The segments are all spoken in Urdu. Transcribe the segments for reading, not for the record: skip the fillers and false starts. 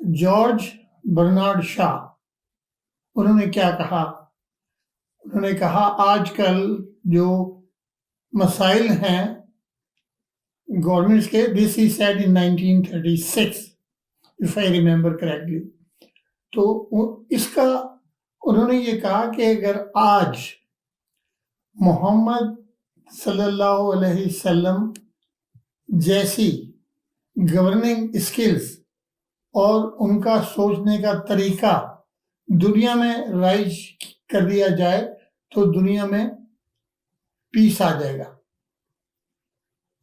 جارج برنارڈ شا، انہوں نے کیا کہا؟ انہوں نے کہا آج کل جو مسائل ہیں گورنمنٹس کے، this he said in 1936 if I remember correctly، تو اس کا انہوں نے یہ کہا کہ اگر آج محمد صلی اللہ علیہ وسلم جیسی گورننگ اسکلز اور ان کا سوچنے کا طریقہ دنیا میں رائج کر دیا جائے تو دنیا میں پیس آ جائے گا۔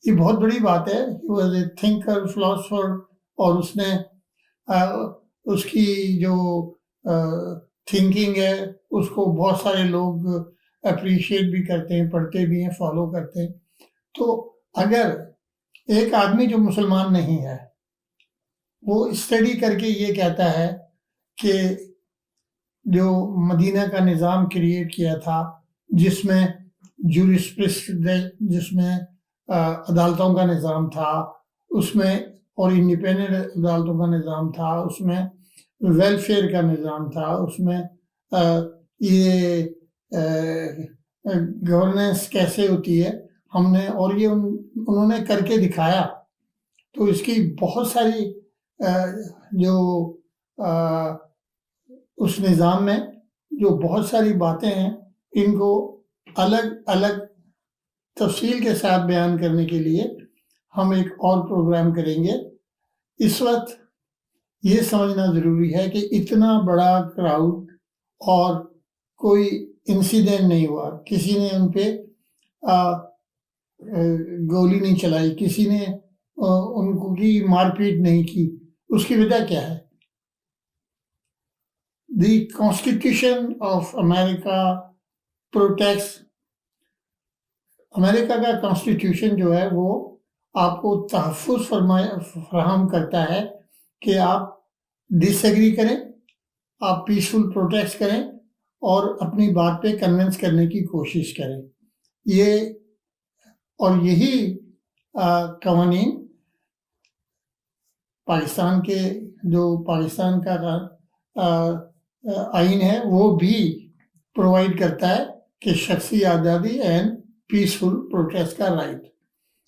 یہ بہت بڑی بات ہے۔ He was a thinker, philosopher، اور اس نے اس کی جو تھنکنگ ہے اس کو بہت سارے لوگ اپریشیٹ بھی کرتے ہیں، پڑھتے بھی ہیں، فالو کرتے ہیں۔ تو اگر ایک آدمی جو مسلمان نہیں ہے وہ اسٹڈی کر کے یہ کہتا ہے کہ جو مدینہ کا نظام کریٹ کیا تھا، جس میں جس میں عدالتوں کا نظام تھا، اس میں اور انڈیپینڈنٹ عدالتوں کا نظام تھا، اس میں ویلفیئر کا نظام تھا، اس میں یہ گورننس کیسے ہوتی ہے ہم نے، اور یہ انہوں نے کر کے دکھایا۔ تو اس کی بہت ساری جو اس نظام میں جو بہت ساری باتیں ہیں، ان کو الگ الگ تفصیل کے ساتھ بیان کرنے کے لیے ہم ایک اور پروگرام کریں گے۔ اس وقت یہ سمجھنا ضروری ہے کہ اتنا بڑا کراؤڈ اور کوئی انسیڈنٹ نہیں ہوا، کسی نے ان پہ گولی نہیں چلائی، کسی نے ان کو کی مار پیٹ نہیں کی۔ اس کی وجہ کیا ہے؟ The constitution of America protects, America کا کانسٹیٹیوشن جو ہے وہ آپ کو تحفظ فراہم کرتا ہے کہ آپ ڈس ایگری کریں، آپ پیسفل پروٹیسٹ کریں اور اپنی بات پہ کنونس کرنے کی کوشش کریں۔ یہ اور یہی قوانین پاکستان کے جو پاکستان کا آئین ہے وہ بھی پرووائڈ کرتا ہے کہ شخصی آزادی اینڈ پیسفل پروٹیسٹ کا رائٹ۔